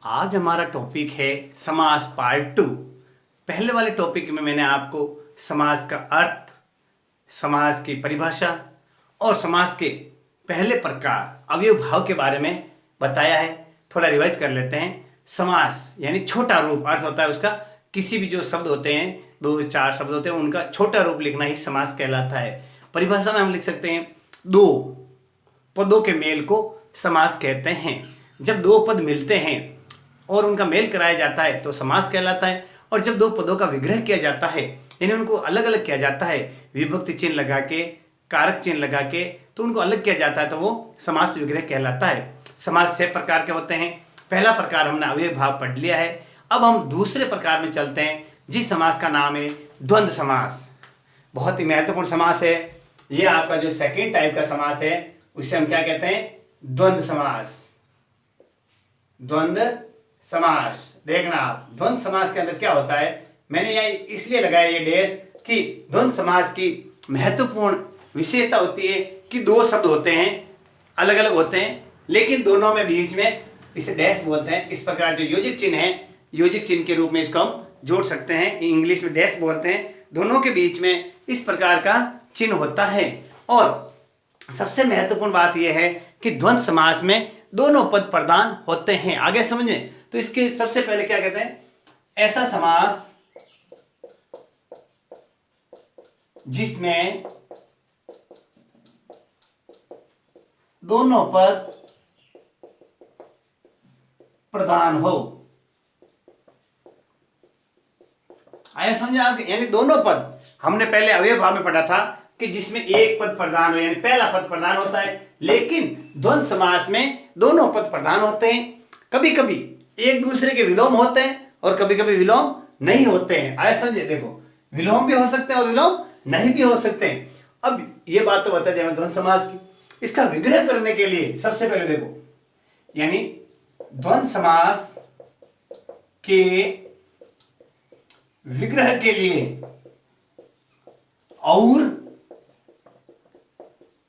आज हमारा टॉपिक है समास पार्ट 2। पहले वाले टॉपिक में मैंने आपको समास का अर्थ, समास की परिभाषा और समास के पहले प्रकार अवयव भाव के बारे में बताया है। थोड़ा रिवाइज कर लेते हैं। समास यानी छोटा रूप, अर्थ होता है उसका किसी भी जो शब्द होते हैं, 2-4 शब्द होते हैं, उनका छोटा रूप लिखना ही समास कहलाता है। परिभाषा में हम लिख सकते हैं, दो पदों के मेल को समास कहते हैं। जब दो पद मिलते हैं और उनका मेल कराया जाता है तो समास कहलाता है। और जब दो पदों का विग्रह किया जाता है, यानी उनको अलग अलग किया जाता है, विभक्ति चिन्ह लगा के, कारक चिन्ह लगा के, तो उनको अलग किया जाता है, तो वो समास विग्रह कहलाता है। समास 6 प्रकार के होते हैं। पहला प्रकार हमने अवयव भाव पढ़ लिया है। अब हम दूसरे प्रकार में चलते हैं, जिस समास का नाम है द्वंद्व समास। बहुत ही महत्वपूर्ण समास है ये। आपका जो सेकेंड टाइप का समास है उसे हम क्या कहते हैं? द्वंद्व समास। द्वंद्व समास देखना आप, द्वंद्व समास के अंदर क्या होता है, मैंने यहाँ इसलिए लगाया ये डैश कि द्वंद्व समास की महत्वपूर्ण विशेषता होती है कि दो शब्द होते हैं, अलग अलग होते हैं, लेकिन दोनों में बीच में इसे डैश बोलते हैं। इस प्रकार जो योजिक चिन्ह है, योजिक चिन्ह के रूप में इसको हम जोड़ सकते हैं। इंग्लिश में डैश बोलते हैं। दोनों के बीच में इस प्रकार का चिन्ह होता है। और सबसे महत्वपूर्ण बात यह है कि द्वंद्व समास में दोनों पद प्रधान होते हैं। आगे समझ में, तो इसके सबसे पहले क्या कहते हैं? ऐसा समास जिसमें दोनों पद प्रधान हो। आया समझे आपके? यानी दोनों पद, हमने पहले अवयव भाव में पढ़ा था कि जिसमें एक पद प्रधान हो, यानी पहला पद प्रधान होता है, लेकिन द्वंद्व समास में दोनों पद प्रधान होते हैं। कभी कभी एक दूसरे के विलोम होते हैं और कभी कभी विलोम नहीं होते हैं। आया समझे? देखो, विलोम भी हो सकते हैं और विलोम नहीं भी हो सकते हैं। अब ये बात तो बता दें द्वंद्व समास की। इसका विग्रह करने के लिए सबसे पहले देखो, यानी द्वंद्व समास के विग्रह के लिए और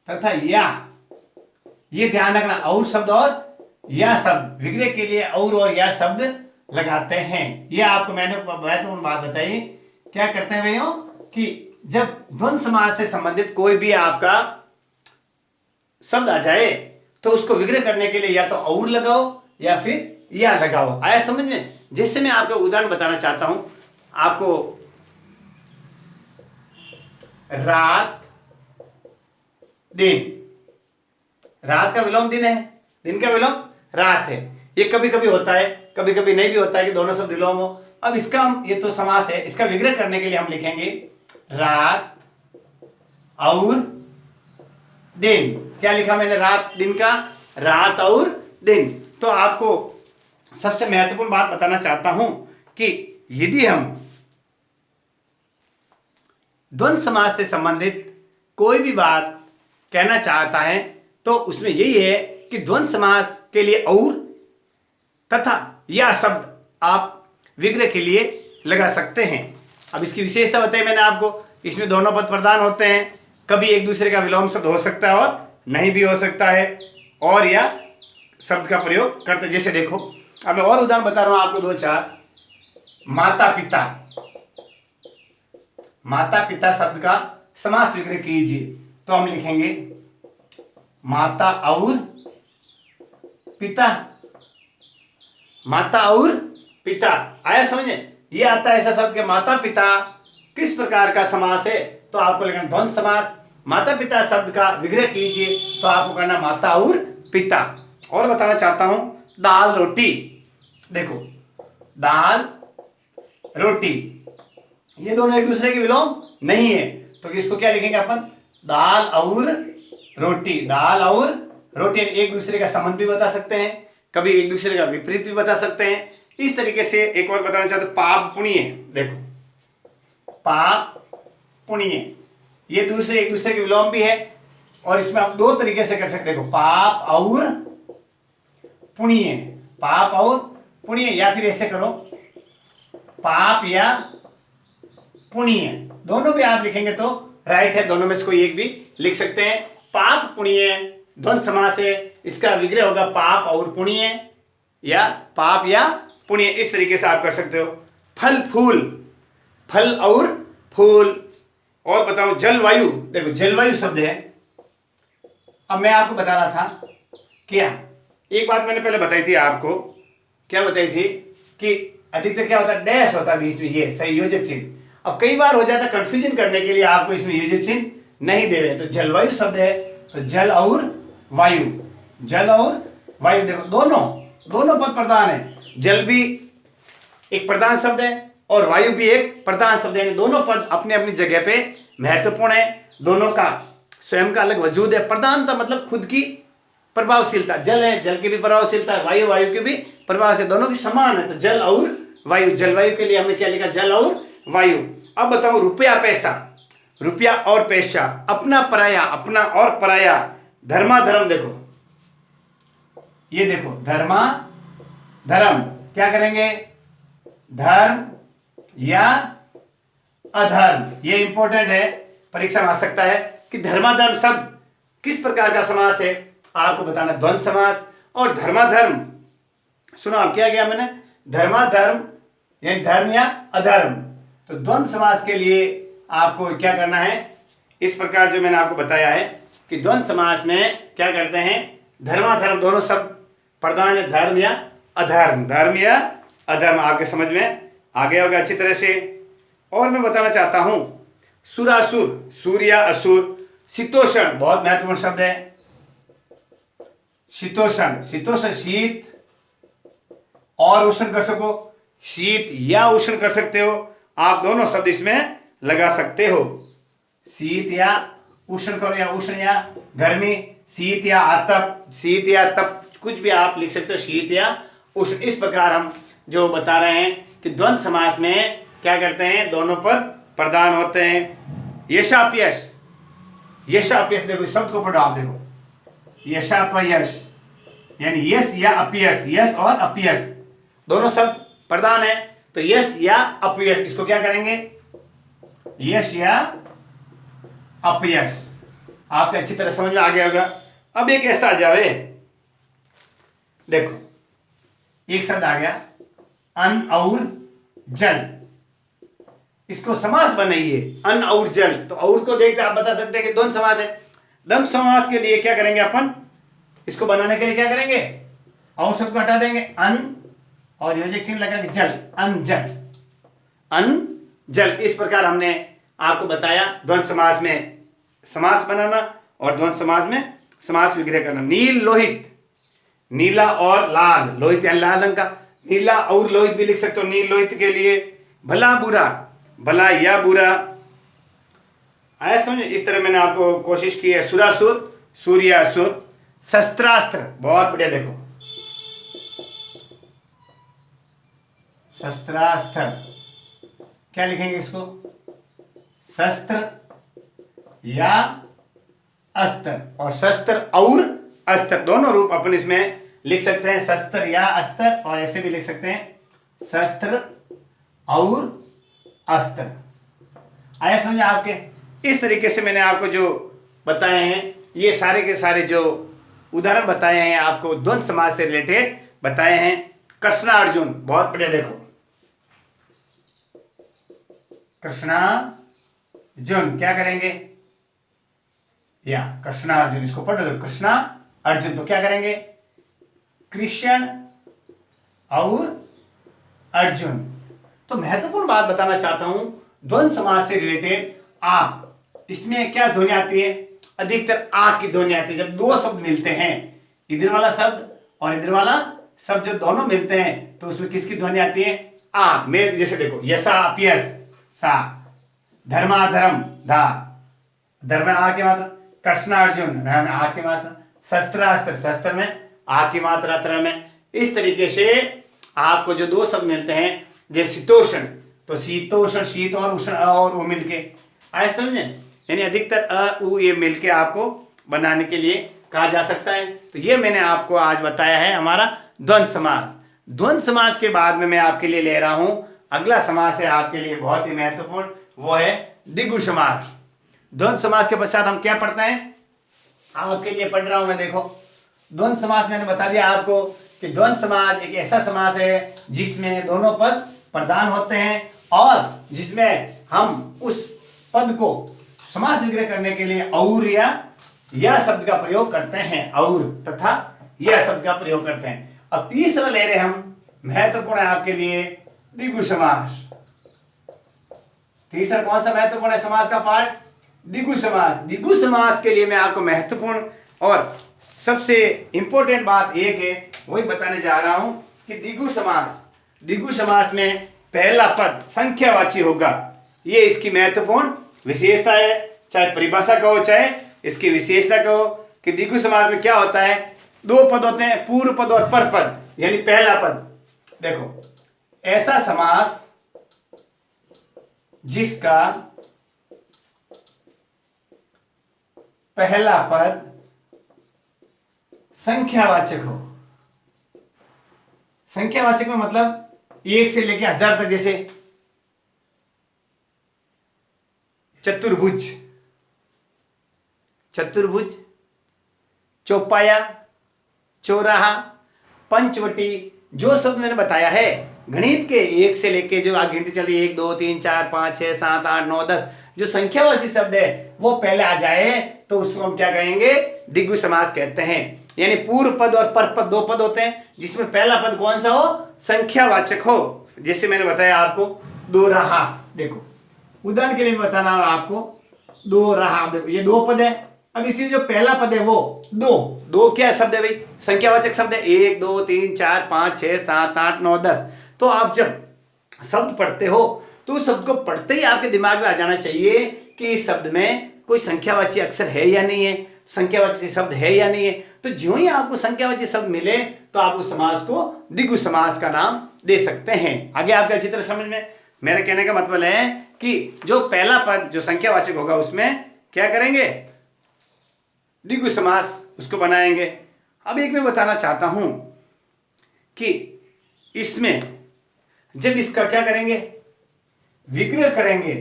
तथा या, ये ध्यान रखना, और शब्द और या शब्द, विग्रह के लिए और या शब्द लगाते हैं। ये आपको मैंने महत्वपूर्ण बात बताई। क्या करते हैं भाइयों कि जब द्वंद्व समास से संबंधित कोई भी आपका शब्द आ जाए तो उसको विग्रह करने के लिए या तो और लगाओ या फिर या लगाओ। आया समझ में? जैसे मैं आपको उदाहरण बताना चाहता हूं, आपको रात दिन, रात का विलोम दिन है, दिन का विलोम रात है। ये कभी कभी होता है, कभी कभी नहीं भी होता है कि दोनों शब्द विलोम हो। अब इसका हम, ये तो समास है, इसका विग्रह करने के लिए हम लिखेंगे रात और दिन। क्या लिखा मैंने? रात दिन का, रात और दिन। तो आपको सबसे महत्वपूर्ण बात बताना चाहता हूं कि यदि हम द्वंद्व समास से संबंधित कोई भी बात कहना चाहता है तो उसमें यही है कि द्वंद्व समास के लिए और तथा या शब्द आप विग्रह के लिए लगा सकते हैं। अब इसकी विशेषता बताई मैंने आपको। इसमें दोनों पद प्रधान होते हैं, कभी एक दूसरे का विलोम शब्द हो सकता है और नहीं भी हो सकता है, और या शब्द का प्रयोग करते। जैसे देखो, अब मैं और उदाहरण बता रहा हूं आपको 2-4। माता पिता, माता पिता शब्द का समास विग्रह कीजिए तो हम लिखेंगे माता और पिता, माता और पिता। आया समझे? ये आता है ऐसा शब्द के माता पिता किस प्रकार का समास है, तो आपको लिखना द्वंद्व समास। माता पिता शब्द का विग्रह कीजिए तो आपको करना माता और पिता। और बताना चाहता हूं दाल रोटी, देखो दाल रोटी, ये दोनों एक दूसरे के विलोम नहीं है, तो इसको क्या लिखेंगे अपन? दाल और रोटी। दाल और रोटी एक दूसरे का संबंध भी बता सकते हैं, कभी एक दूसरे का विपरीत भी बता सकते हैं। इस तरीके से एक और बताना चाहते, पाप पुण्य। देखो पाप पुण्य, ये दूसरे एक दूसरे के विलोम भी है, और इसमें आप दो तरीके से कर सकते हो, पाप और पुण्य, पाप और पुण्य, या फिर ऐसे करो पाप या पुण्य, दोनों भी आप लिखेंगे तो राइट है। दोनों में से कोई एक भी लिख सकते हैं। पाप पुण्य द्वंद्व समास है, इसका विग्रह होगा पाप और पुण्य। या पाप या पुण्य, इस तरीके से आप कर सकते हो। फल फूल, फल और फूल। और बताओ जलवायु, देखो जलवायु शब्द है। अब मैं आपको बता रहा था क्या, एक बात मैंने पहले बताई थी आपको, क्या बताई थी कि अधिकतर क्या होता है, डैश होता है बीच में, ये संयोजक चिन्ह। अब कई बार हो जाता है कंफ्यूजन करने के लिए आपको इसमें योजक चिन्ह नहीं दे रहे, तो जलवायु शब्द है तो जल और वायु, जल और वायु, देखो दोनों पद प्रधान है। जल भी एक प्रधान शब्द है और वायु भी एक प्रधान शब्द है। दोनों पद अपने अपनी जगह पे महत्वपूर्ण है, दोनों का स्वयं का अलग वजूद है। प्रधानता मतलब खुद की प्रभावशीलता, जल है जल की भी प्रभावशीलता है, वायु वायु की भी प्रभावशीलता, दोनों की समान है। तो जल और वायु, जलवायु के लिए हमने क्या लिखा, जल और वायु। अब बताओ रुपया पैसा, रुपया और पैसा, अपना पराया, अपना और पराया, धर्माधर्म। देखो ये देखो धर्मा धर्म, क्या करेंगे, धर्म या अधर्म, ये इंपॉर्टेंट है, परीक्षा में आ सकता है कि धर्माधर्म शब्द किस प्रकार का समास है, आपको बताना। द्वंद्व समास और धर्माधर्म, सुनो आप क्या किया मैंने, धर्माधर्म यानी धर्म या अधर्म। तो द्वंद्व समास के लिए आपको क्या करना है, इस प्रकार जो मैंने आपको बताया है कि द्वंद्व समास में क्या करते हैं, धर्माधर्म दोनों शब्द प्रधान है, धर्म या अधर्म, धर्म या अधर्म। आपके समझ में आ गया होगा अच्छी तरह से। और मैं बताना चाहता हूं सुरासुर, सूर्य या असुर। शीतोष्ण बहुत महत्वपूर्ण शब्द है, शीतोष्ण, शीतोष्ण शीत और उष्ण कर सको, शीत या उष्ण कर सकते हो आप, दोनों शब्द इसमें लगा सकते हो। शीत या उष्ण करो, या उष्ण या गर्मी, शीत या आतप, शीत या तप, कुछ भी आप लिख सकते हो, शीत या उष्ण। इस प्रकार हम जो बता रहे हैं कि द्वंद्व समास में क्या करते हैं, दोनों पद प्रधान होते हैं। यशापयश, यशापयश, देखो इस शब्द को पढ़ो आप, देखो यशापयश यानी यश या अपयश, यश और अपयश दोनों शब्द प्रधान है। तो यश या अपयश, इसको क्या करेंगे, यश या अपयश। आपको अच्छी तरह समझ में आ गया होगा। अब एक ऐसा आ जाए, देखो एक शब्द आ गया अन्न और जल, इसको समास बनाइए, अन्न और जल। तो और को देखते आप बता सकते हैं कि द्वंद्व समास है। द्वंद्व समास के लिए क्या करेंगे अपन, इसको बनाने के लिए क्या करेंगे, और शब्द को हटा देंगे, अन्न और योजक चिन्ह लगा के जल, अन्न जल, अन्न जल। इस प्रकार हमने आपको बताया द्वंद्व समास में समास बनाना और द्वंद्व समास में समास विग्रह करना। नील लोहित, नीला और लाल, लोहित यानी लाल रंग का, नीला और लोहित भी लिख सकते हो। नील लोहित के लिए भला बुरा, भला या बुरा, आया समझ। इस तरह मैंने आपको कोशिश की है। सुरासुर, सूर्य असुर। शस्त्रास्त्र बहुत बढ़िया, देखो शस्त्रास्त्र, क्या लिखेंगे इसको, शस्त्र या अस्त्र, और शस्त्र और अस्त्र दोनों रूप अपन इसमें लिख सकते हैं, शस्त्र या अस्त्र, और ऐसे भी लिख सकते हैं शस्त्र और अस्त्र। आया समझ आपके। इस तरीके से मैंने आपको जो बताए हैं, ये सारे के सारे जो उदाहरण बताए हैं आपको द्वंद्व समास से रिलेटेड बताए हैं। कृष्णार्जुन बहुत बढ़िया, देखो कृष्णार्जुन क्या करेंगे, या कृष्णार्जुन, इसको पढ़ दो, कृष्णा अर्जुन। तो क्या करेंगे, कृष्ण और अर्जुन। तो महत्वपूर्ण बात बताना चाहता हूं द्वंद्व समास से रिलेटेड, आप इसमें क्या ध्वनि आती है, अधिकतर आ की ध्वनि आती है। जब दो शब्द मिलते हैं, इधर वाला शब्द और इधर वाला शब्द जो दोनों मिलते हैं, तो उसमें किसकी ध्वनि आती है, आ। मेल जैसे देखो यशा अपयश सा, धर्माधर्म धा, धर्म में आ की मात्रा, कृष्णार्जुन में आ की मात्रा, शस्त्रास्त्र शस्त्र में आ की मात्रा त्र में। इस तरीके से आपको जो दो शब्द मिलते हैं, जैसे शीतोष्ण, तो शीतोष्ण शीत और उष्ण और उ मिलके आए समझे, यानी अधिकतर अ उ ये मिलके आपको बनाने के लिए कहा जा सकता है। तो ये मैंने आपको आज बताया है हमारा द्वंद्व समास। द्वंद्व समास के बाद में मैं आपके लिए ले रहा हूं अगला समास है आपके लिए बहुत ही महत्वपूर्ण, वो है द्विगु समास। द्वंद्व समास के पश्चात हम क्या पढ़ते हैं, आपके लिए पढ़ रहा हूं मैं। देखो द्वंद्व समास मैंने बता दिया आपको कि द्वंद्व समास एक ऐसा समास है जिसमें दोनों पद प्रधान होते हैं और जिसमें हम उस पद को समास विग्रह करने के लिए और या यह शब्द का प्रयोग करते हैं, और तथा यह शब्द का प्रयोग करते हैं। अब तीसरा ले रहे हम, महत्वपूर्ण है आपके लिए, द्विगु समास। तीसरा कौन सा महत्वपूर्ण है समास का पार्ट? द्विगु समास। द्विगु समास के लिए मैं आपको महत्वपूर्ण और सबसे इंपॉर्टेंट बात एक है, वही बताने जा रहा हूं कि द्विगु समास में पहला पद संख्यावाची होगा। ये इसकी महत्वपूर्ण विशेषता है, चाहे परिभाषा कहो चाहे इसकी विशेषता कहो, कि द्विगु समास में क्या होता है, दो पद होते हैं, पूर्व पद और पर पद। यानी पहला पद, देखो, ऐसा समास जिसका पहला पद संख्यावाचक हो। संख्यावाचक में मतलब 1 से लेकर 1000 तक, जैसे चतुर्भुज, चौपाया, चौराहा, पंचवटी, जो शब्द मैंने बताया है गणित के 1 से लेके जो आगे गिनती चली 1 2 3 4 5 6 7 8 9 10, जो संख्यावाची शब्द है वो पहले आ जाए तो उसको हम क्या कहेंगे? द्विगु समास कहते हैं। यानी पूर्व पद और पर पद दो पद होते हैं जिसमें पहला पद कौन सा हो? संख्यावाचक हो। जैसे मैंने बताया आपको दो रहा, देखो उदाहरण के लिए बताना आपको, दो रहा, देखो ये दो पद है। अब इसी जो पहला पद है वो दो क्या शब्द है भाई? संख्यावाचक शब्द है। 1 2 3 4 5 6 7 8 9 10। तो आप जब शब्द पढ़ते हो तो उस शब्द को पढ़ते ही आपके दिमाग में आ जाना चाहिए कि इस शब्द में कोई संख्यावाची अक्षर है या नहीं है, संख्यावाची शब्द है या नहीं है। तो जो ही आपको संख्यावाची शब्द मिले तो आप उस समास को द्विगु समास का नाम दे सकते हैं। आगे आपका चित्र समझ में, मेरे कहने का मतलब है कि जो पहला पद जो संख्यावाचक होगा उसमें क्या करेंगे? द्विगु समास उसको बनाएंगे। अब एक मैं बताना चाहता हूं कि इसमें जब इसका क्या करेंगे? विग्रह करेंगे,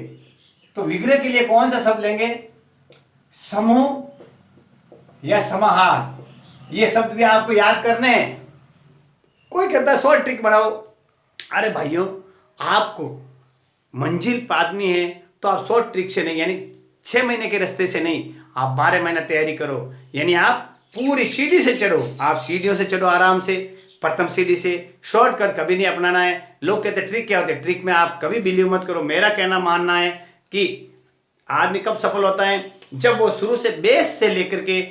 तो विग्रह के लिए कौन सा शब्द लेंगे? समूह या समाहार। ये शब्द भी आपको याद करने हैं। कोई कहता है शॉर्ट ट्रिक बनाओ। अरे भाइयों, आपको मंजिल पादनी है तो आप शॉर्ट ट्रिक से नहीं, यानी 6 महीने के रास्ते से नहीं, आप 12 महीना तैयारी करो। यानी आप पूरी सीढ़ी से चढ़ो, आप सीढ़ियों से चढ़ो आराम से, प्रथम सीढ़ी से। शॉर्टकट कभी नहीं अपनाना है। लोग कहते ट्रिक क्या होते हैं, ट्रिक में आप कभी बिलीव मत करो। मेरा कहना मानना है कि आदमी कब सफल होता है? जब वो शुरू से बेस से लेकर के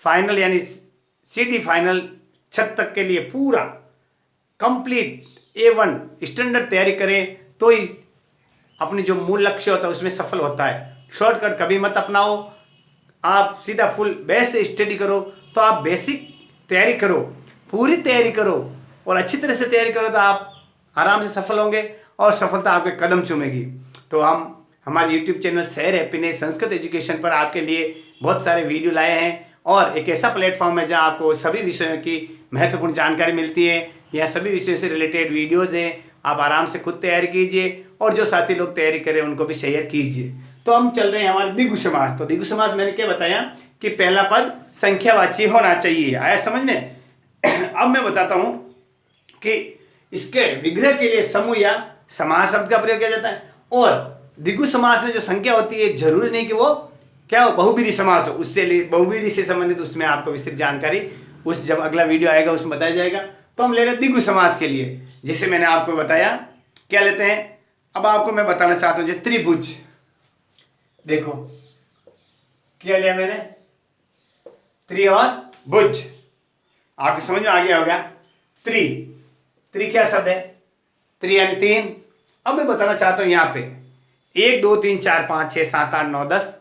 फाइनल यानी सीढ़ी फाइनल छत तक के लिए पूरा कंप्लीट A1 स्टैंडर्ड तैयारी करे, तो ही अपनी जो मूल लक्ष्य होता है उसमें सफल होता है। शॉर्टकट कभी मत अपनाओ। आप सीधा फुल बेस से स्टडी करो। तो आप बेसिक तैयारी करो, पूरी तैयारी करो और अच्छी तरह से तैयारी करो, तो आप आराम से सफल होंगे और सफलता आपके कदम चूमेगी। तो हम हमारे YouTube चैनल शहर हैप्पीनेस संस्कृत एजुकेशन पर आपके लिए बहुत सारे वीडियो लाए हैं, और एक ऐसा प्लेटफॉर्म है जहां आपको सभी विषयों की महत्वपूर्ण जानकारी मिलती है। यह सभी विषयों से रिलेटेड वीडियोज़ हैं। आप आराम से खुद तैयारी कीजिए और जो साथी लोग तैयारी करें उनको भी शेयर कीजिए। तो हम चल रहे हैं हमारे द्विगु समास। तो द्विगु समास मैंने क्या बताया कि पहला पद संख्यावाची होना चाहिए। आया समझ में? अब मैं बताता हूं कि इसके विग्रह के लिए समूह या समास शब्द का प्रयोग किया जाता है। और द्विगु समास में जो संख्या होती है जरूरी नहीं कि वो क्या हो, बहुवीरी समास हो। उससे बहुवीरी से संबंधित उसमें आपको विस्तृत जानकारी उस जब अगला वीडियो आएगा उसमें बताया जाएगा। तो हम ले रहे द्विगु समास के लिए, जैसे मैंने आपको बताया क्या लेते हैं। अब आपको मैं बताना चाहता हूं, जैसे त्रिभुज, देखो क्या लिया मैंने, त्रि और भुज। आपको समझ में आ गया होगा। त्रि क्या शब्द है? त्रि यानी 3। अब मैं बताना चाहता हूं यहां पे 1 2 3 4 5 6 7 8 9 10।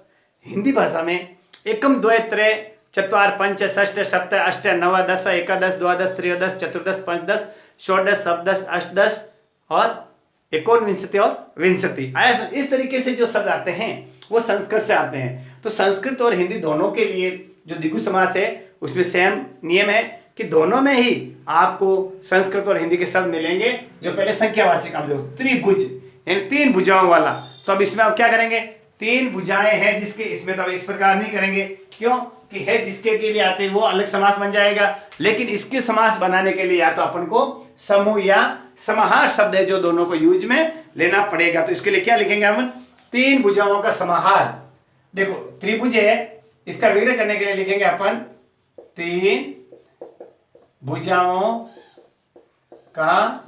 हिंदी भाषा में एकम द्वय त्रय चत्वार पंच षष्ठ सप्त अष्ट नव दश एकादश द्वादश त्रयोदश चतुर्दश पंचदश षोडश सप्तदश अष्टदश और एकोनविंशति और विंशति। इस तरीके से जो शब्द आते हैं वो संस्कृत से आते हैं। तो संस्कृत और हिंदी दोनों के लिए जो द्विगु समास है उसमें सेम नियम है कि दोनों में ही आपको संस्कृत और हिंदी के शब्द मिलेंगे जो पहले संख्यावाचक। आप देखो त्रिभुज यानी 3 भुजाओं वाला। तो अब इसमें आप क्या करेंगे? 3 भुजाएं हैं जिसके, इसमें तो अब इस प्रकार नहीं करेंगे। क्यों? कि है जिसके के लिए आते हैं वो अलग समास बन जाएगा, लेकिन इसके समास बनाने के लिए या तो अपन को समूह या समाहार शब्द है जो दोनों को यूज में लेना पड़ेगा। तो इसके लिए क्या लिखेंगे हम, तीन भुजाओं का समाहार। देखो त्रिभुज है, इसका विग्रह करने के लिए लिखेंगे अपन तीन भुजाओं का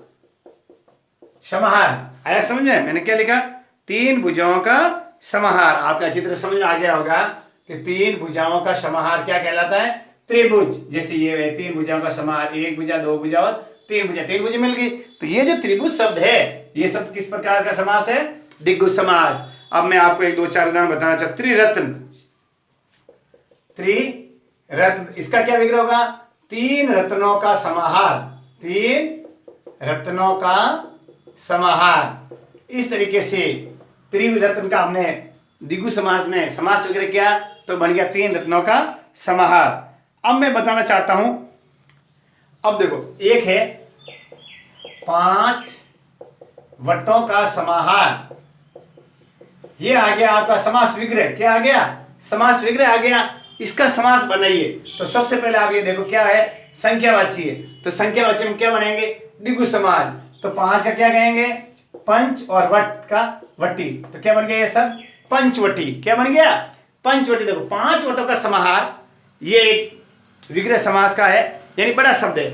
समाहार। आया समझ में? मैंने क्या लिखा, तीन भुजाओं का समाहार। आपका चित्र समझ में आ गया होगा कि तीन भुजाओं का समाहार क्या कहलाता है, त्रिभुज। जैसे ये है तीन भुजाओं का समाहार, एक भुजा, दो भुजा और तीन भुजा, तीन भुजा मिल गई। तो ये जो त्रिभुज शब्द है ये शब्द किस प्रकार का समास है, दिग्गज समास। अब मैं आपको एक दो चार उदाहरण बताना चाहता हूं। त्रिरत्न, त्रिरत्न इसका क्या विग्रह होगा, तीन रत्नों का समाहार, तीन रत्नों का समाहार। इस तरीके से त्रिरत्न का हमने द्विगु समास में समास विग्रह किया तो बन गया तीन रत्नों का समाहार। अब मैं बताना चाहता हूं, अब देखो एक है पांच वटों का समाहार, ये आ गया आपका समास विग्रह। क्या आ गया, समास विग्रह आ गया। इसका समास बनाइए तो सबसे पहले आप ये देखो क्या है, संख्यावाची है, तो संख्यावाची में क्या बनेंगे, द्विगु समास। तो पांच का क्या कहेंगे, पंच, और वट का वटी, तो क्या बन गया ये सब, पंचवटी। क्या बन गया, पंचवटी। देखो पांच वटों का समाहार, ये एक विग्रह समास का है, यानी बड़ा शब्द है।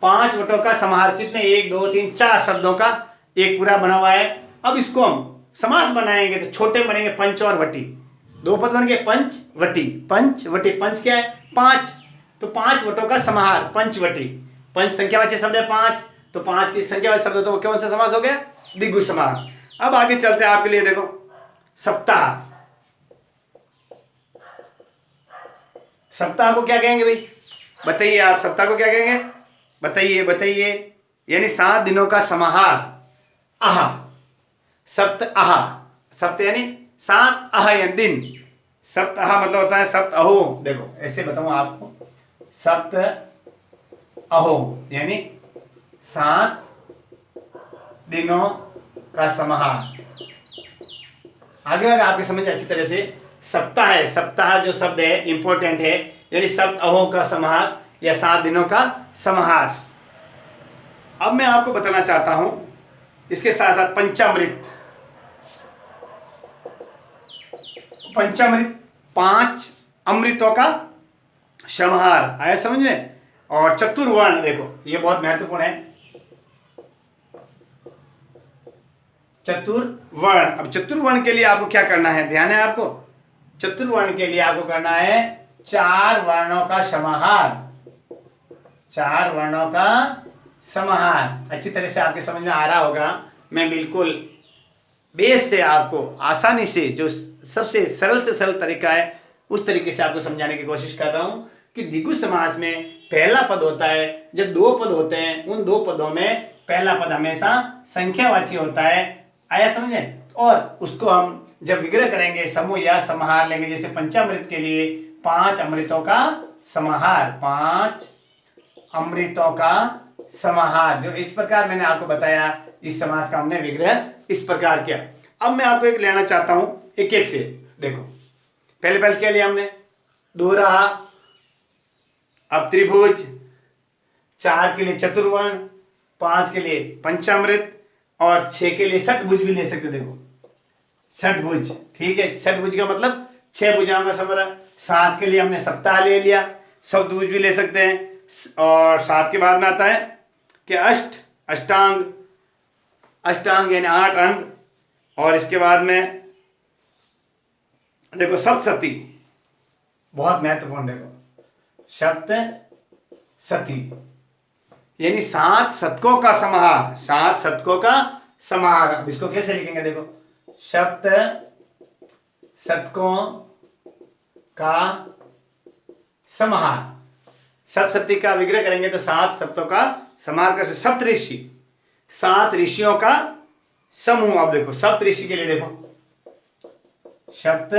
पांच वटों का समाहार कितने, एक दो तीन चार शब्दों का एक पूरा बना हुआ है। अब इसको हम समास बनाएंगे तो छोटे बनेंगे पंच और वटी, दो पद बन गए पंच वटी, पंच वटी। पंच क्या है, पांच, तो पांच वटों का समाहार पंचवटी। पंच संख्यावाची शब्द है पांच, तो पांच की संख्यावाची शब्द तो वो कौन सा समास हो गया, द्विगु समास। अब आगे चलते हैं आपके लिए, देखो सप्ताह। सप्ताह को क्या कहेंगे भाई, बताइए आप, सप्ताह को क्या कहेंगे, बताइए बताइए। यानी 7 दिनों का समाहार, आह, सप्त आह, सप्त यानी 7, आह यानी दिन, सप्त आह मतलब होता है सप्त अहो। देखो ऐसे बताऊं आपको, सप्त अहो यानी 7 दिनों का समाहार। आगे अगर आपके समझ अच्छी तरह से, सप्ताह है, सप्ताह जो शब्द है इंपॉर्टेंट है, यानी सप्त अहो का समाहार या 7 दिनों का समाहार। अब मैं आपको बताना चाहता हूं इसके साथ साथ पंचामृत। पंचामृत 5 अमृतों का समाहार, आया समझ में। और चतुर्वर्ण, देखो ये बहुत महत्वपूर्ण है, चतुर्वर्ण। अब चतुर्वर्ण के लिए आपको क्या करना है, ध्यान है आपको, चतुर्वर्ण के लिए आपको करना है 4 वर्णों का समाहार, 4 वर्णों का समाहार। अच्छी तरह से आपके समझ में आ रहा होगा। मैं बिल्कुल बेस से आपको आसानी से, जो सबसे सरल से सरल तरीका है उस तरीके से आपको समझाने की कोशिश कर रहा हूं कि द्विगु समास में पहला पद होता है, जब 2 पद होते हैं उन 2 पदों में पहला पद हमेशा संख्यावाची होता है, आया समझे। और उसको हम जब विग्रह करेंगे समूह या समाहार लेंगे, जैसे पंचामृत के लिए 5 अमृतों का समाहार, 5 अमृतों का समाहार। जो इस प्रकार मैंने आपको बताया, इस समास का हमने विग्रह इस प्रकार किया। अब मैं आपको एक लेना चाहता हूं एक एक से। देखो पहले पहले क्या लिया हमने, दोहरा, अब त्रिभुज, 4 के लिए चतुर्वर्ण, 5 के लिए पंचामृत और 6 के लिए षटभुज भी ले सकते। देखो षटभुज, ठीक है, षटभुज का मतलब 6 भुजाओं का समाहार। 7 के लिए हमने सप्ताह ले लिया, सप्तभुज भी ले सकते हैं। और 7 के बाद में आता है कि अष्टांग, अष्टांग यानी 8 अंग। और इसके बाद में देखो सप्तशती, बहुत महत्वपूर्ण, देखो सप्तशती यानी 7 शतकों का समाहार, 7 शतकों का समाहार। अब इसको कैसे लिखेंगे, देखो सप्त शतकों का समाहार। सप्तशती का विग्रह करेंगे तो 7 शब्दों का समाहार कर, सप्तऋषि, 7 ऋषियों का समूह। अब देखो सप्त ऋषि के लिए देखो सप्त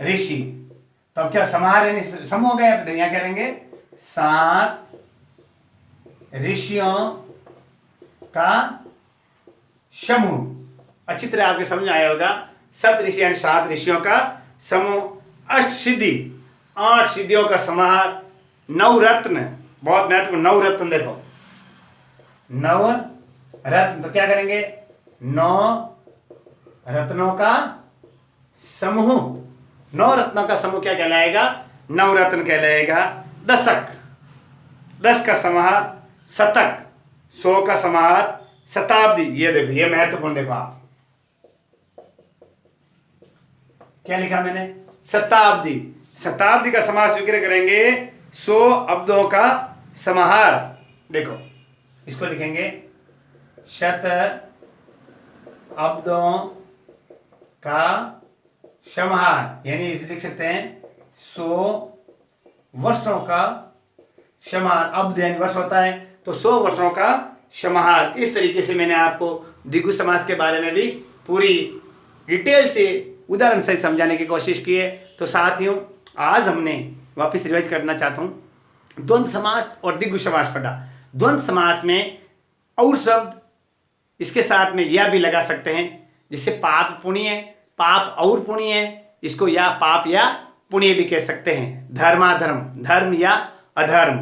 ऋषि, तो अब क्या समाहार यानी समूह हो गए। अब यहां करेंगे 7 ऋषियों का समूह। अच्छी तरह आपके समझ आया होगा, सप्त ऋषि यानी 7 ऋषियों का समूह। अष्ट सिद्धि, 8 सिद्धियों का समाहार, 9 रत्न, बहुत महत्वपूर्ण 9 रत्न। देखो 9 रत्न, तो क्या करेंगे? 9 रत्नों का समूह। 9 रत्नों का समूह क्या कहलाएगा? नवरत्न कहलाएगा। दशक, 10 का समाहार। शतक, 100 का समाहार। शताब्दी, ये देखो, ये महत्वपूर्ण, देखो आप क्या लिखा मैंने? शताब्दी। शताब्दी का समाहार स्वीकार करेंगे। 100 अब्दों का समाहार। देखो इसको लिखेंगे शत अब्दों का समाहार, यानी लिख सकते हैं 100 वर्षों का समाहार। अब्द यानी वर्ष होता है, तो 100 वर्षों का समाहार। इस तरीके से मैंने आपको द्विगु समास के बारे में भी पूरी डिटेल से उदाहरण सहित समझाने की कोशिश की है। तो साथियों, आज हमने वापस रिवाइज करना चाहता हूँ, द्वंद्व समास और द्विगु समास पढ़ा। द्वंद्व समास में और शब्द इसके साथ में या भी लगा सकते हैं, जिससे पाप पुण्य, पाप और पुण्य, इसको या पाप या पुण्य भी कह सकते हैं। धर्माधर्म, धर्म या अधर्म,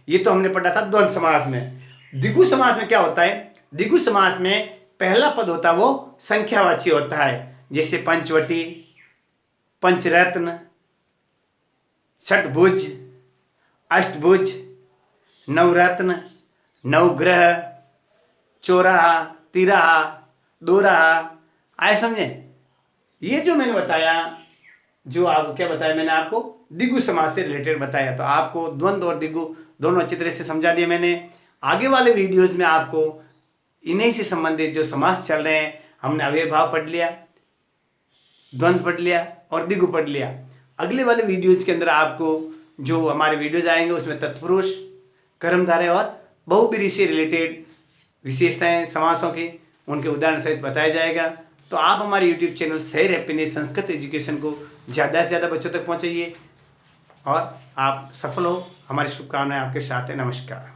ये तो हमने पढ़ा था द्वंद्व समास में। द्विगु समास में क्या होता है? द्विगु समास में पहला पद होता है वो संख्यावाची होता है, जैसे पंचवटी, पंचरत्न, षटभुज, अष्टभुज, नवरत्न, नवग्रह, चौराहा, तिराहा, दोराहा। आए समझे? ये जो मैंने बताया, जो आपको क्या बताया मैंने आपको, द्विगु समास से रिलेटेड बताया। तो आपको द्वंद्व और द्विगु दोनों अच्छी तरह से समझा दिए मैंने। आगे वाले वीडियोस में आपको इन्हीं से संबंधित जो समास चल रहे हैं, हमने अव्ययभाव पढ़ लिया, द्वंद्व पढ़ लिया और द्विगु पढ़ लिया। अगले वाले वीडियोज के अंदर आपको जो हमारे वीडियोज आएंगे उसमें तत्पुरुष, कर्मधारय और बहुब्रीहि से रिलेटेड विशेषताएं समासों की, उनके उदाहरण सहित बताया जाएगा। तो आप हमारे YouTube चैनल सैर हैप्पीनेस संस्कृत एजुकेशन को ज़्यादा से ज़्यादा बच्चों तक पहुँचाइए और आप सफल हो। हमारी शुभकामनाएं आपके साथ है। नमस्कार।